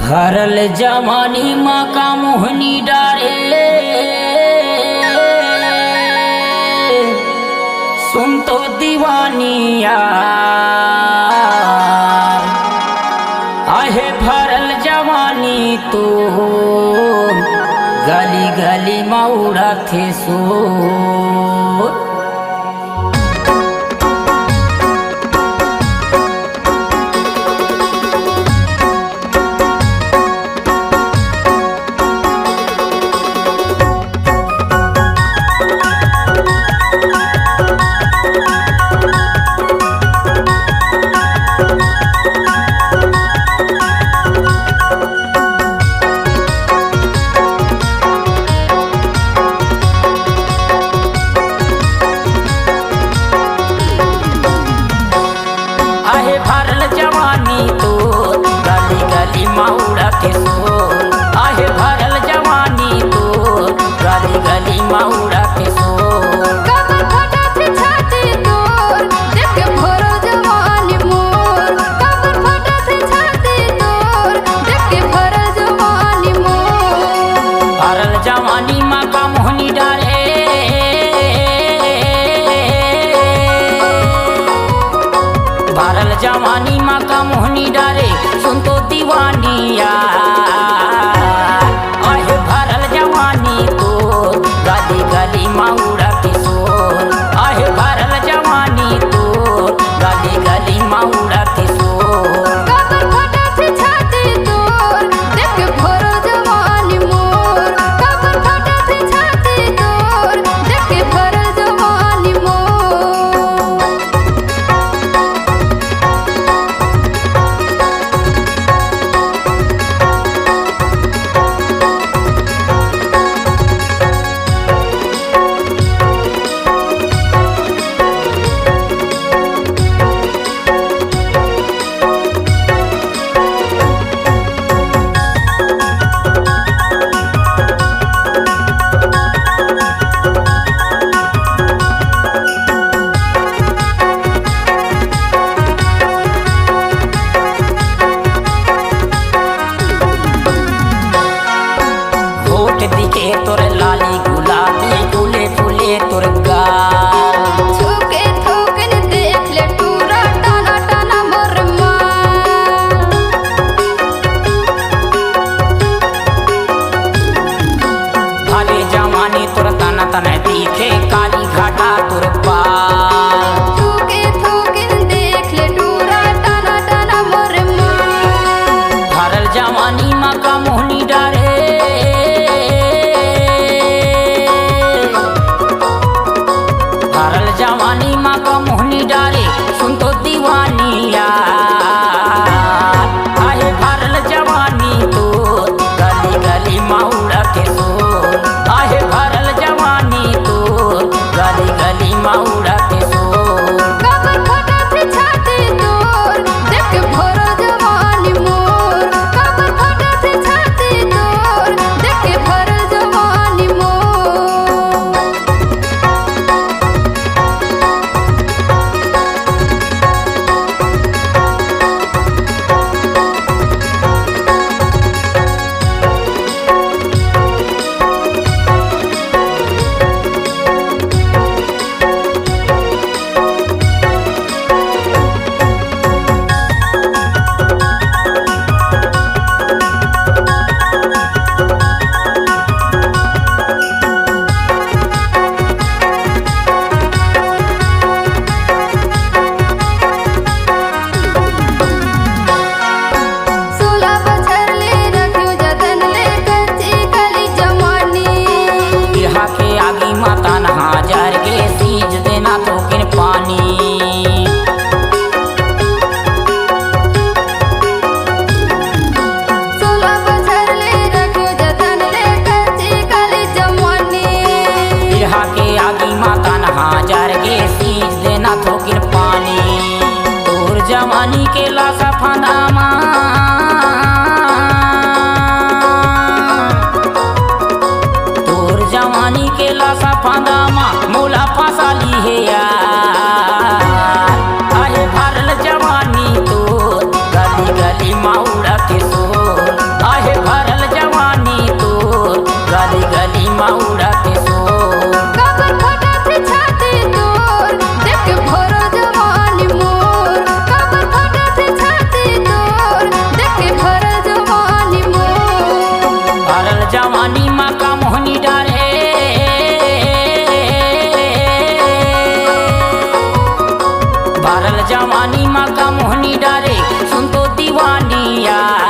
भरल जवानी माँ का मोहनी डारे सुन तो दीवानिया आहे भरल जवानी तो गली गली मऊड़ा थे सो भरल जवानी तो गली गली मऊड़ा के सोल आहे भरल जवानी तो गली गली मऊड़ा के सोल कमर फटा थी छाती तोर देख के भरल जवानी मोर कमर फटा थी छाती तोर देख के भरल जवानी मोर भरल जवानी माँ का मोहनी डारे भरल जवानी माँ का मोहनी डारे सुन तो दीवानिया आहे भरल जवानी तो गली गली मऊड़ा के सोल आहे भरल जवानी तो गली गली मऊड़ा के सोल कमर फटा थी छाती तोर देख के भरल जवानी मोर कमर फटा थी छाती तोर देख के भरल जवानी मोर दिखे तोर लाली गुलाबी फूले फूले तोर गाल छुके थोकन देख ले टूरा टाना टाना मोर माल भरे जवानी तोर तना तना दिखे काली घाटा तोर पाल छुके थोकन देख ले टूरा टाना टाना मोर माल भरल जवानी माँ का मोहनी डारे भरल जवानी माँ का मोहनी डारे सुन तो दीवानिया आहे भरल जवानी तो गली गली मऊड़ा के सोल आहे भरल जवानी तो गली गली मऊड़ा के सोल कमर फटा थी छाती तोर देख के भरल जवानी मोर कमर फटा थी छाती तोर देख के भरल जवानी मोर माता नहा जार के सींच देना तो किन पानी सोलह बछर ले रखियो जतन ले कच्ची काली जवानी बिरहा के आगी माता नहा जार के सींच देना तो किन पानी तोर जवानी के लासा फंदामा तोर जवानी के लासा फंदामा मोला फंसा ली है यार आहे भरल जवानी तो गली गली मऊड़ा के सोल का मोहनी डारे सुन तो दीवानी यार